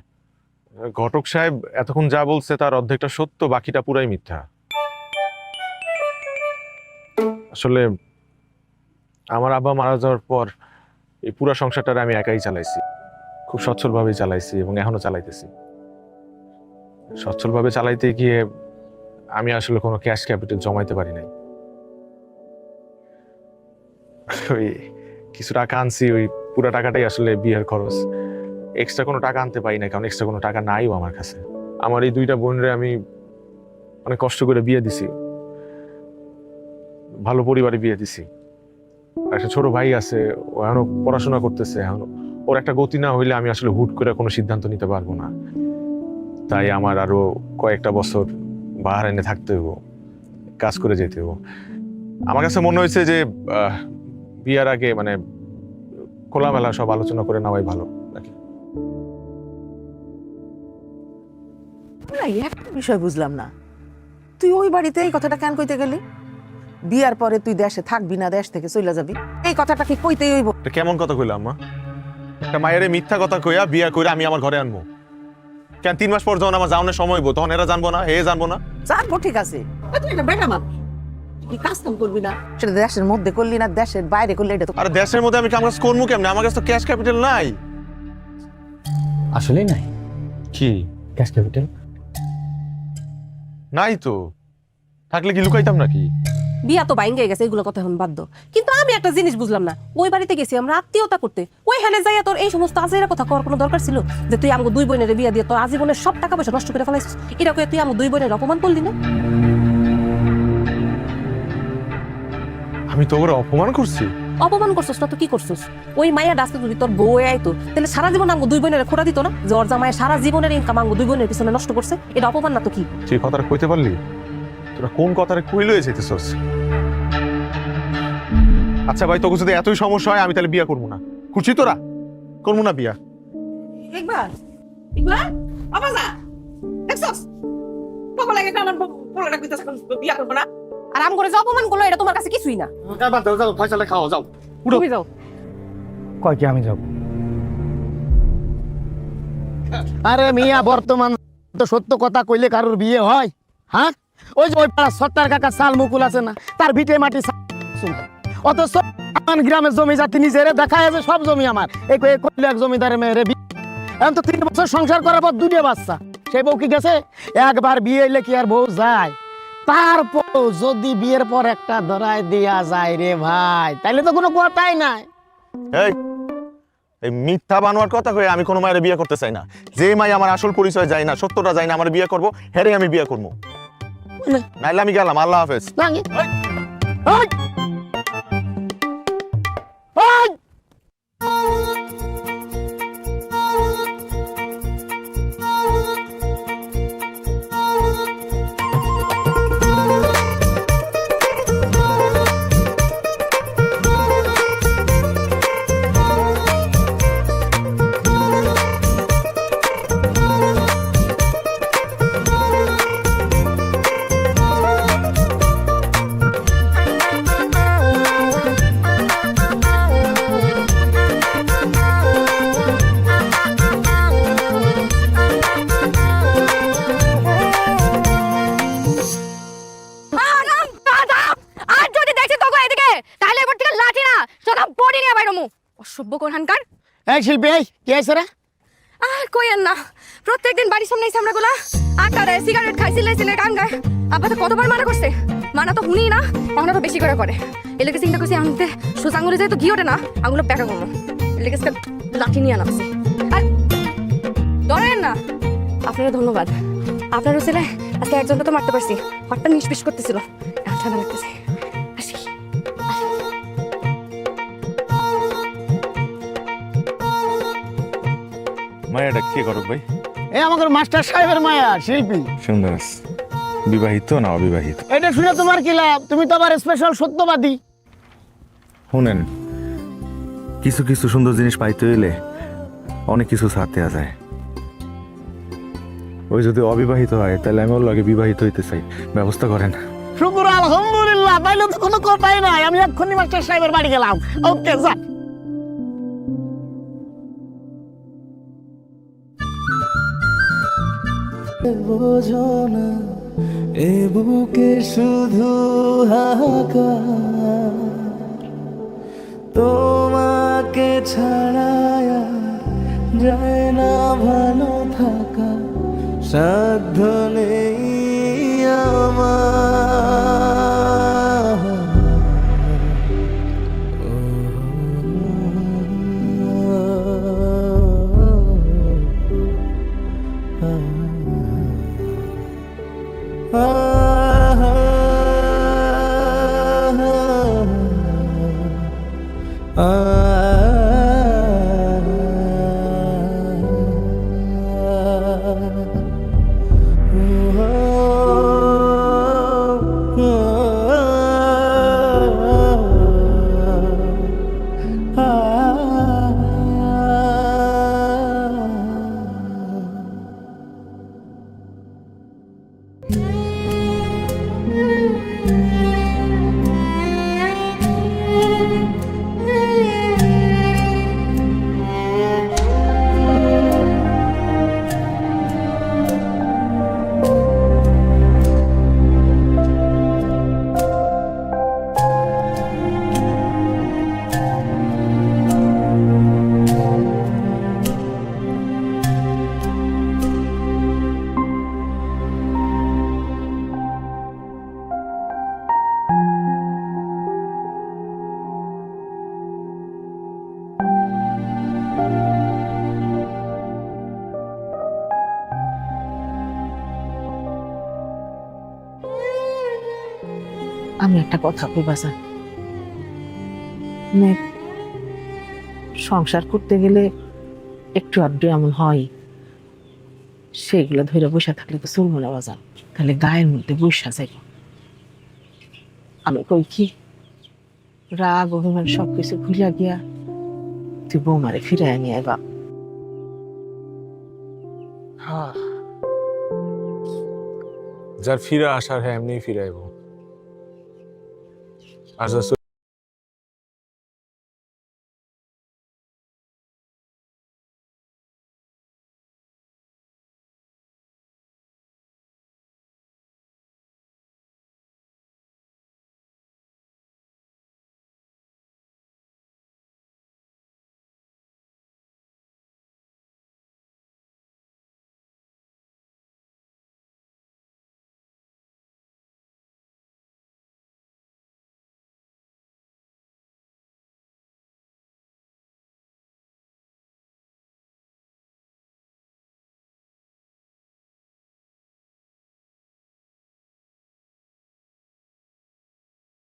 ঘটক সাহেব এতক্ষণ যা বলছে তার অর্ধেকটা সত্য, বাকিটা পুরাই মিথ্যা। আসলে আমার আব্বা মারা যাওয়ার পর এই পুরো সংসারটা আমি একাই চালাইছি, খুব সচ্ছলভাবে চালাইছি এবং এখনো চালাইতেছি। সচ্ছলভাবে চালাইতে গিয়ে আমি আসলে কোনো ক্যাশ ক্যাপিটাল জমাইতে পারি নাই। ওই কিছু টাকা আনছি, ওই পুরো টাকাটাই আসলে বিয়ের খরচ। এক্সট্রা কোনো টাকা আনতে পারি না, কারণ এক্সট্রা কোনো টাকা নাইও আমার কাছে। আমার এই 2টা বোনরে আমি অনেক কষ্ট করে বিয়ে দিছি, ভালো পরিবারে বিয়ে দিছি। একটা ছোট ভাই আছে, ও এখনো পড়াশোনা করতেছে। এখন ওর একটা গতি না হইলে আমি আসলে হুট করে কোনো সিদ্ধান্ত নিতে পারবো না। তাই আমার আরো কয়েকটা বছর বাহরাইনে থাকতে হইব, কাজ করে যেতে হইব। আমার কাছে মনে হয়েছে যে বিয়ার আগে মানে খোলামেলা সব আলোচনা করে নেওয়াই ভালো নাকি। একটা বিষয় বুঝলাম না, তুই ওই বাড়িতে এই কথাটা কেন কইতে গেলি? বিয়ার পরে তুই দেশে থাকবি না, দেশ থেকে চলে যাবি, এই কথাটা কি কইতেই হইব? এটা কেমন কথা কইলাম মা? একটা মায়ের মিথ্যা কথা কইয়া বিয়া কইরা আমি আমার ঘরে আনবো কেন? 3 মাস পর যখন আমার যাওয়ার সময় হইব তখন এরা জানবো না, হে জানবো না? জানবো, ঠিক আছে, তুই একটা বেটা মানুষ, তুই কাজ কাম করবি না, সেটা দেশের মধ্যে করলি না দেশের বাইরে করলি, এটা তো আর দেশের মধ্যে আমি কাম কাজ করবো কেমনে? আমার কাছে তো ক্যাশ ক্যাপিটাল নাই। আসলেই নাই কি ক্যাশ ক্যাপিটাল? নাই তো, থাকলে কি লুকাইতাম নাকি? বিয়া তো বাইঙ্গে গেছে, এগুলো কথা এখন বাধ্য। কিন্তু আমি একটা জিনিস বুঝলাম না, ওই বাড়িতে গেছি আমরা আত্মীয়তা করতে, ওই হেলে যাইয়া তোর এই সমস্ত আজেরা কথা করার কোনো দরকার ছিল? যে তুই আমাকে 2 বোনের বিয়া দিয়ে তোর আজীবনের সব টাকা পয়সা নষ্ট করে ফেলাইছিস, এটা কয়ে তুই আমাকে 2 বোনের অপমান করলি না? আমি তো ওরা অপমান করছি? অপমান করছিস না তো কি করছিস? ওই মাইয়া ডাস্তে যদি তোর বউ আইতো তাহলে সারা জীবন আমাকে 2 বোনের খোঁড়া দিত না? যে ওর জামাই সারা জীবনের ইনকাম আমাকে 2 বোনের পিছনে নষ্ট করছে, এটা অপমান না তো কি? তুই কথাটা কইতে পারলি? তোরা কোন কথাটা কই লয়ে যাইতেছস? আচ্ছা ভাই, তোকে যদি এতই সমস্যা হয় আমি তাহলে বিয়া করবো না। খুশি তোরা? করবো না বিয়া। একবার একবার বাবা যা দেখছস বাবা লাগে না, আমার পোলাটা কইতাছ বিয়া করব না, আর আম করে যে অপমান করলো এটা তোমার কাছে কিছুই না। যাও ফয়সালা খাও, যাও তুমি যাও। কয় কি আমি যাব? আরে মিয়া, বর্তমান তো সত্য কথা কইলে কারোর বিয়ে হয়? হ্যাঁ, ওই যে ওই পাড়া সত্তার কাকা সাল মুকুল আছে না, তার ভিটে মাটি অথচ আমার গ্রামের জমি জাতি নিজেরে দেখা আছে, সব জমি আমার, এই কইল এক জমিদারের মেয়েরে এখন তো 3 বছর সংসার করার পর 2টা বাচ্চা, সেই বউ কি গেছে? একবার বিয়ে হইলে কি আর বউ যায়? তারপর যদি বিয়ের পর একটা ধরায় দিয়া যায় রে ভাই, তাইলে তো কোনো কথাই নাই। এই এই মিথ্যা বানোয়ার কথা কয়ে আমি কোনো মায়ের বিয়ে করতে চাই না। যে মাই আমার আসল পরিচয় যায় না, সত্যটা যায় না, আমার বিয়ে করবো, হেরে আমি বিয়ে করবো। নাইলে আমি গেলাম, আল্লাহ হাফেজ। লাগে ওই ওই অসভ্য কোরহানকার। এই শিল্পী, এই কি আছে রে? আর কইেন না, প্রত্যেকদিন বাড়ির সামনে এসে আমরা গুলা আটা দেয়, সিগারেট খাই, সিলে গান গায়। আব্বা তো কতবার মানা করছে, মানা তো শুনি না, এখন আরো বেশি করে এলাকে চিন্তা করছি আনতে সোজা আঙুলে যায় তো ঘি ওঠে না, আঙুলো ব্যাকা করবো, এলাকে লাঠি নিয়ে নামছি। আর ধরেন না, আপনারও ধন্যবাদ, আপনারও ছেলে আজকে একজনকে তো মারতে পারছি, হটটা নিষ্পিস করতেছিল, এখন ঠান্ডা লাগতেছে। আসি মায়াটা কে করো ভাই? এই আমাদের মাস্টার সাহেবের মায়া শিল্পী। সুন্দর, বিবাহিত না অবিবাহিত? এটা শুনে তোমার কি লাভ? তুমি তো আবার স্পেশাল সত্যবাদী। শুনেন, কিছু কিছু সুন্দর জিনিস পাইতে হইলে অনেক কিছু ছাড়তে যায়। ওই যদি অবিবাহিত হয় তাহলে আমি ওর লাগে বিবাহিত হইতে চাই, ব্যবস্থা করেন। শুকুর আলহামদুলিল্লাহ, তাইলে তো কোনো কথাই নাই, আমি এক্ষুনি মাস্টার সাহেবের বাড়ি গেলাম। ওকে যা। বোঝো না এ বুকে শুধু হাহাকার, তোমাকে ছাড়ায় যায় না ভালো থাকা, সাধ্য নেই আমি একটা কথা কইবা চাই, মানে সংসার করতে গেলে একটু আধটু এমন হয়, সেইগুলো ধরে বসে থাকলে তো চলবো না বাজান, তাহলে গায়ের মধ্যে বসা যাইব। আমি কই কি, রাগ অভিমান সবকিছু ভুলিয়া গিয়া তুই বৌমারে ফিরে নিয়ে আইবা। যার ফিরে আসার হ্যাঁ এমনি ফিরে আইব। আর যা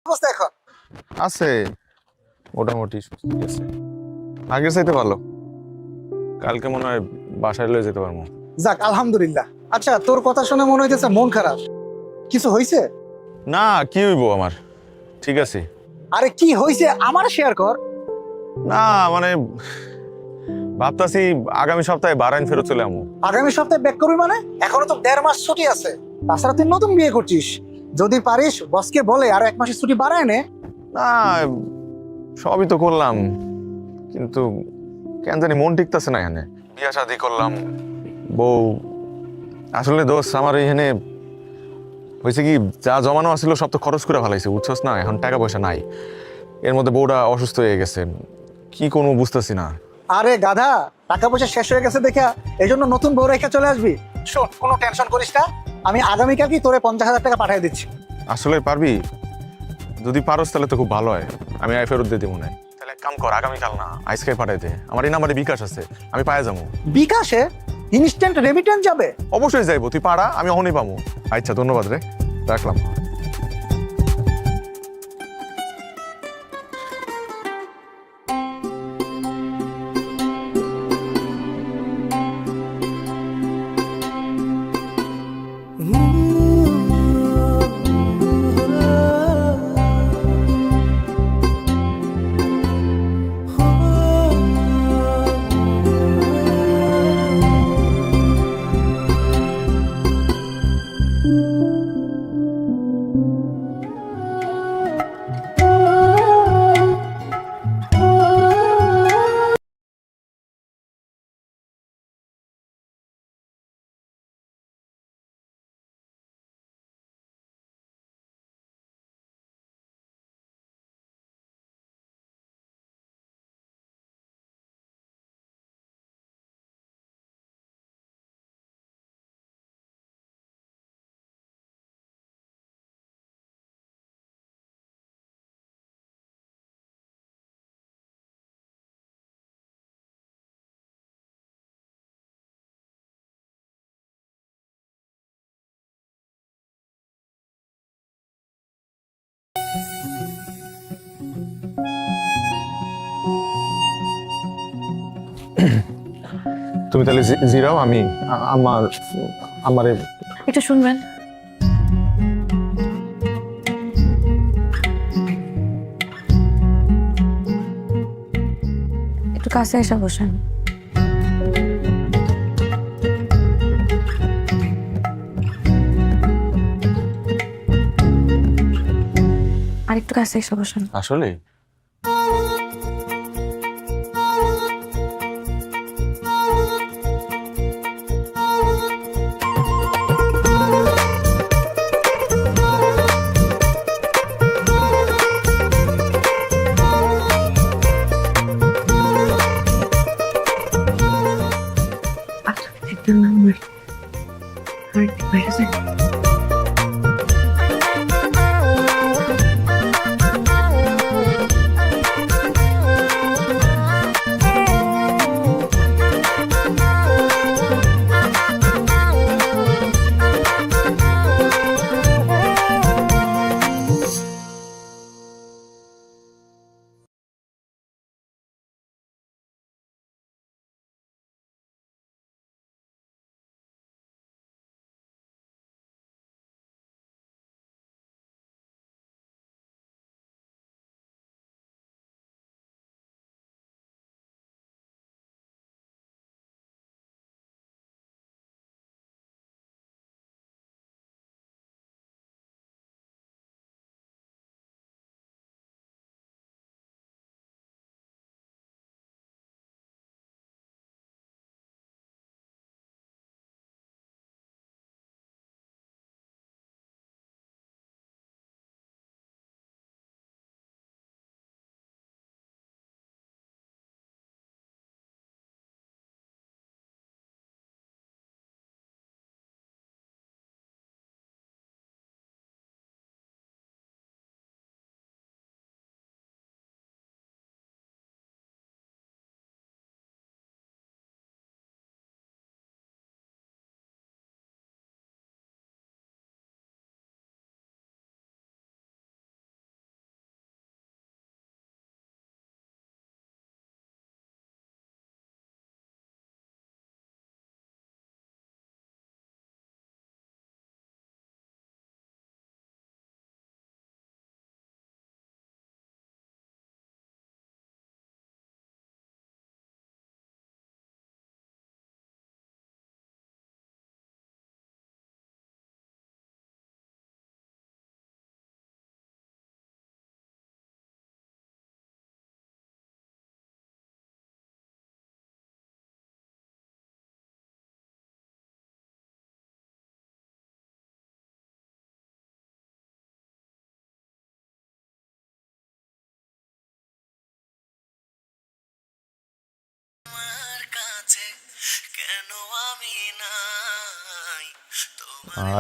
অবস্থা এখন? আছে মোটামুটি সুস্থ আছে, আগের চাইতে ভালো। কালকে মনে হয় বাসায় লয়ে যেতে পারবো। যাক আলহামদুলিল্লাহ। আচ্ছা, তোর কথা শুনে মনে হইতেছে মন খারাপ, কিছু হইছে? না, কি হইব, আমার ঠিক আছে। আরে কি হইছে আমার শেয়ার কর। না মানে ভাবতাছি আগামী সপ্তাহে বারাইন ফেরত চলে আমু। আগামী সপ্তাহে ব্যাক করবি মানে? এখনো তো 1.5 মাস ছুটি আছে, তাছাড়া তুই নতুন বিয়ে করছিস। যদি পারিস বসকে বলে আর 1 মাসের ছুটি বাড়ায় নে। না সবই তো করলাম, কিন্তু কেন জানি মন টিকতেছে না। এখানে বিয়া শাদি করলাম, বউ আসলে দোষ আমার এখানে হয়েছে কি, যা জমানো আসছিল সব তো খরচ করে ফেলাইছে, বুঝছস না? এখন টাকা পয়সা নাই, এর মধ্যে বউটা অসুস্থ হয়ে গেছে, কি করবো বুঝতেছি না। আরে গাধা, টাকা পয়সা শেষ হয়ে গেছে দেখা এই জন্য নতুন বউ রেখে চলে আসবি? শোন, কোনো টেনশন করিস না, আমি আগামীকাল কি তোরে 50,000 টাকা পাঠিয়ে দিচ্ছি। আসলে পারবি? যদি পারস তাহলে তো খুব ভালো হয়, আমি আয় ফেরত দিয়ে দিব না। তাহলে এক কাম কর, আগামীকাল না আজকে পাঠাই দে, আমার এই নাম্বারে বিকাশ আছে, আমি পায়ে যাবো। বিকাশে ইনস্ট্যান্ট রেমিটেন্স যাবে? অবশ্যই যাইবো, তুই পাড়া, আমি অহনই পাবো। আচ্ছা ধন্যবাদ রে, রাখলাম। তুমি তাহলে জিরাও, আমি আমারে একটু শুনবেন। একটু কাছে এসে বসেন। আর একটু কাছে এসে বসেন। আসলে একটা নাম্বার আর একটু বাইরে যান।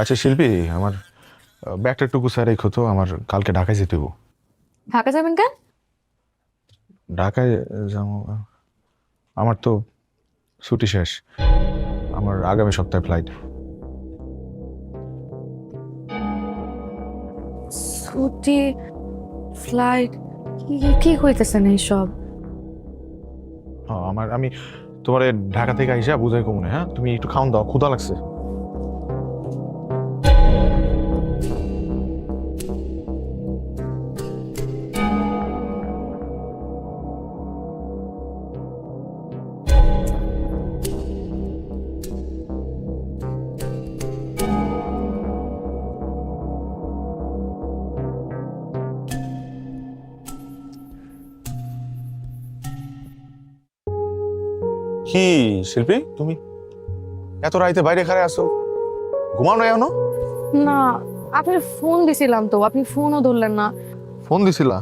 আচ্ছা শিল্পী, আমার ব্যাগটা একটু গুছায় রেখো তো, আমার কালকে ঢাকায় যেতে হবো। ঢাকা যাবেন কেন? ঢাকায় যাবো, আমার তো ছুটি শেষ, আমার আগামী সপ্তাহে ফ্লাইট। ছুটি, ফ্লাইট, কি হইতেছেন এইসব? আমি তোমার ঢাকা থেকে আইসা বুঝাই কমনে। হ্যাঁ, তুমি একটু খাওন দাও, ক্ষুধা লাগছে। কি শিল্পী, তুমি এত রাইতে বাইরে খারে আসো, ঘুমাও না এখনো? না, আপনার ফোন দিছিলাম তো, আপনি ফোনও ধরলেন না। ফোন দিছিলা?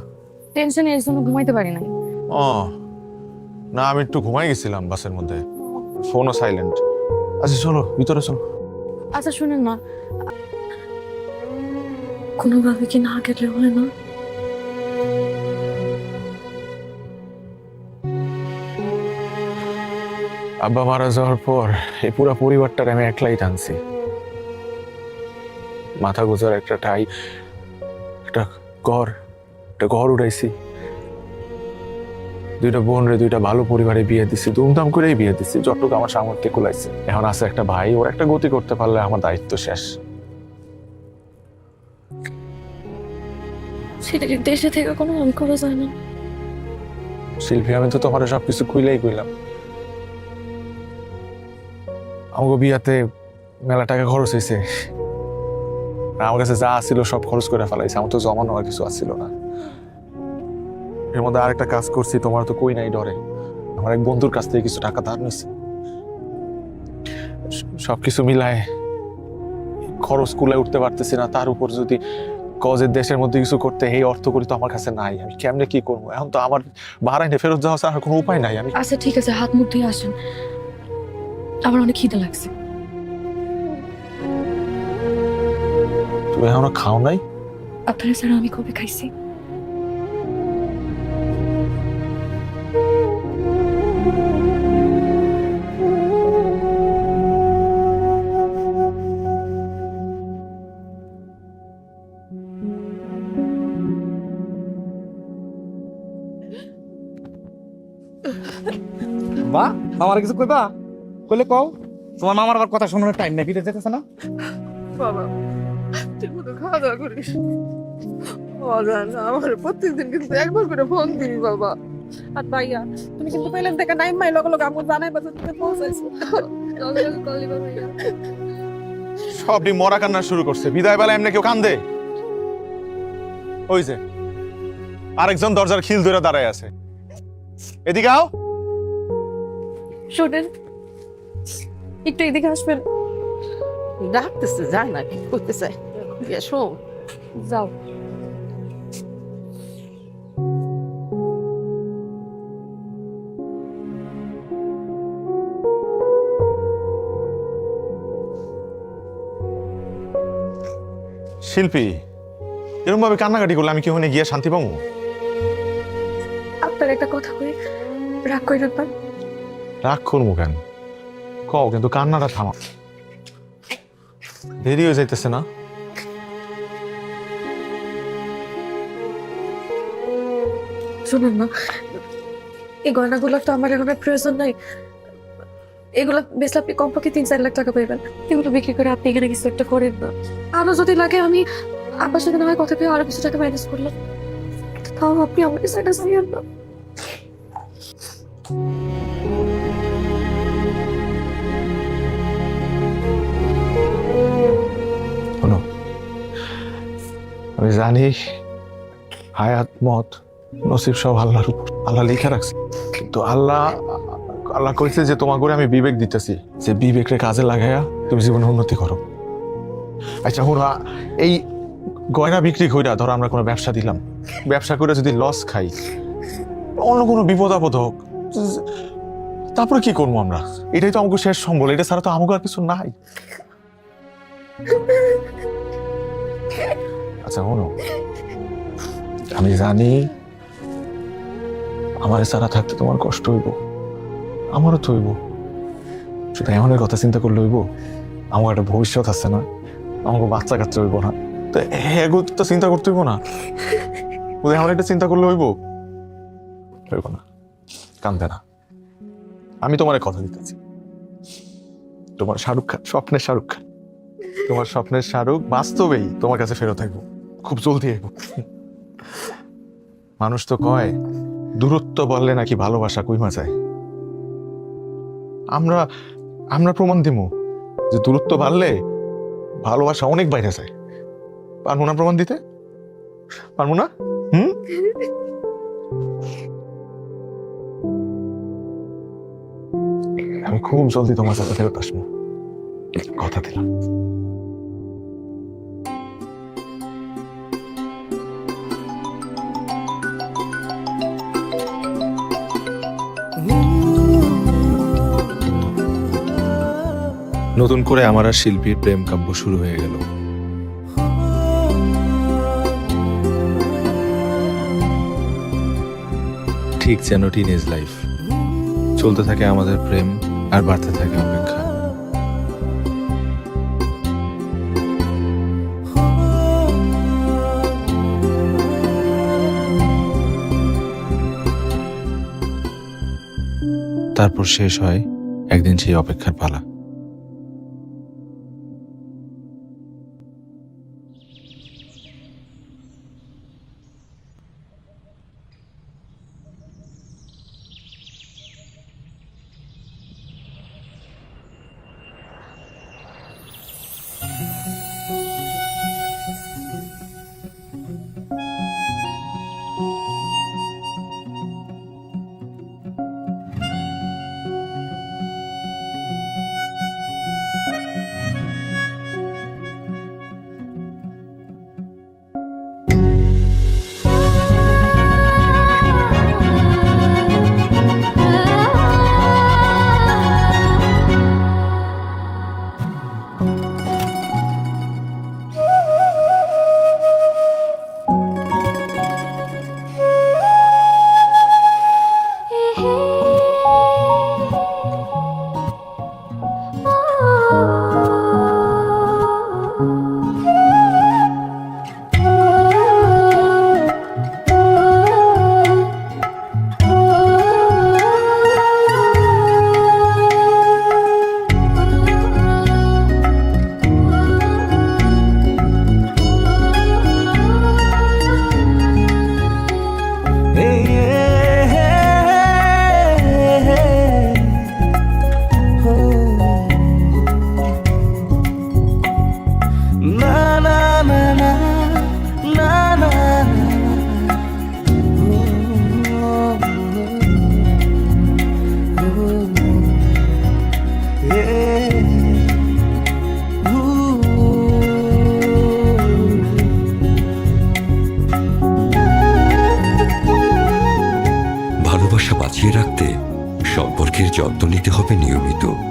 টেনশনে এর জন্য ঘুমাইতে পারি নাই। ও না, আমি একটু ঘুমাই গেছিলাম বাসের মধ্যে, ফোনও সাইলেন্ট। আচ্ছা চলো ভিতরে চলো। আচ্ছা শুনেন না, কোনোভাবে কি না গেলে হয় না? আব্বা মারা যাওয়ার পর এই পুরো পরিবারটার আমি একলাই টানছি। মাথা গোজার একটা ঠাই, একটা ঘর উঠাইছি, দুইটা বোন রে দুইটা ভালো পরিবারে বিয়ে দিছি, ধুমধাম করেই বিয়ে দিছি, যতটুকু আমার সামর্থ্যে কুলাইছে। এখন আছে একটা ভাই, ওর একটা গতি করতে পারলে আমার দায়িত্ব শেষ। সেটা কি দেশে থেকে কোনো আমি করা যায় না? শিল্পী, আমি তো তোমার সবকিছু কইলাই কইলাম। আমাকে বিয়াতে মেলা টাকা খরচ হয়েছে, আমার কাছে যা ছিল সব খরচ করে ফেলাইছে, আমার তো জমানো আর কিছু আসছিল না। এর মধ্যে আরেকটা কাজ করছি, তোমার তো কই নাই ডরে, আমার এক বন্ধুর কাছ থেকে কিছু টাকা ধার নিছি। সবকিছু মিলায় খরচ কুলায় উঠতে পারতেছি না, তার উপর যদি কজের দেশের মধ্যে কিছু করতে, এই অর্থ করি তো আমার কাছে নাই, আমি কেমনে কি করবো? এখন তো আমার বাহারাইনে ফেরত যাওয়া ছাড়া কোনো উপায় নাই। আমি আচ্ছা ঠিক আছে, হাত মুখ ধুয়ে আসেন, আমার অনেক খিদে লাগছে। তুমি এখনো খাও নাই? আপনারা ছাড়া আমি কবে খাইছি? বা আমার কিছু কইবা? কইলে কও। তোমার মামার আবার কথা শোনার টাইম নেই, ফিরে যেতেছে না? বাবা তুই মতো খাওয়া দাওয়া করিস। আমার প্রত্যেকদিন কিন্তু একবার করে ফোন দিবি বাবা। আর ভাইয়া তুমি কিন্তু পেলেন থেকে নাই মাই লগে লগে আমগো জানাই বাজে তুমি পৌঁছাইছো। লগে লগে কল দিবা ভাইয়া। সবটি মরা কান্না শুরু করছে, বিদায় বেলা এমনি কেউ কান্দে? ওই যে আরেকজন দরজার খিল ধরে দাঁড়ায় আছে, এদিকে আও। শোনেন, একটু এদিকে আসবেন। ডাকতেছে, যায় না, কি করতে চায়? শোন, যাও। শিল্পী, এরকম ভাবে কান্নাকাটি করলে আমি কি ওখানে গিয়ে শান্তি পাবো? আপনার একটা কথা কই, রাগ কই রাখবেন? রাগ করবো কেন? কও, কিন্তু কান্নাটা থামা, দেরি হয়ে যাইতেছে না? শুনুন না, এই গয়নাগুলো তো আমার এখন প্রয়োজন নাই। এগুলো বেচলে আপনি কমপক্ষে 3-4 লাখ টাকা পাইবেন। এগুলো বিক্রি করে আপনি এখানে কিছু একটা করেন না। আরো যদি লাগে আমি আব্বার সাথে না হয় কথা পেয়ে আরো কিছু টাকা মাইনাস করলাম, তাও আপনি আমার কাছে এটা চাইবেন না। শোনো, আমি জানি হায়াত মত নসিব সব আল্লাহর উপর, আল্লাহ লিখে রাখছে, কিন্তু আল্লাহ কইছে যে তোমার করে আমি বিবেক দিতেছি, যে বিবেকরে কাজে লাগাইয়া তুমি জীবনে উন্নতি করো। আচ্ছা হুনা, এই গয়না বিক্রি কইরা ধরো আমরা কোনো ব্যবসা দিলাম, ব্যবসা করে যদি লস খাই, অন্য কোনো বিপদ আপদ হোক, তারপরে কি করবো আমরা? এটাই তো আমাকে শেষ সম্বল, এটা ছাড়া তো আমাকে আর কিছু নাই। আচ্ছা শোনো, আমি জানি আমার ছাড়া থাকতে তোমার কষ্ট হইব, আমারও তো হইব। শুধু এমনের কথা চিন্তা করলে হইব? আমার একটা ভবিষ্যৎ আছে না, আমাকে বাচ্চা কাচ্চা হইব না, তো এগো তো চিন্তা করতে হইব না? ওদের এমন একটা চিন্তা করলে হইব? হইব না, কান্দে না। আমি তোমার কথা দিতেছি, তোমার শাহরুখ খান, স্বপ্নের শাহরুখ খান, তোমার স্বপ্নের শাহরুখ বাস্তবেই তোমার কাছে ফেরত থাকবো, খুব জলদি আইব। মানুষ তো কয় দূরত্ব বললে নাকি ভালোবাসা কইমা যায়। আমরা আমরা প্রমাণ দিব যে দূরত্ব বাড়লে ভালোবাসা অনেক বাইরে যায়। পারবো না প্রমাণ দিতে? পারবো না? আমি খুব জলদি তোমার সাথে ফেরত আসবো, কথা দিলাম। নতুন করে আমার আর শিল্পীর প্রেম কাব্য শুরু হয়ে গেল। ঠিক যেন টিনেজ লাইফ, চলতে থাকে আমাদের প্রেম আর বাড়তে থাকে অপেক্ষা। তারপর শেষ হয় একদিন সেই অপেক্ষার পালা। ভালোবাসা বাঁচিয়ে রাখতে সম্পর্কের যত্ন নিতে হবে নিয়মিত।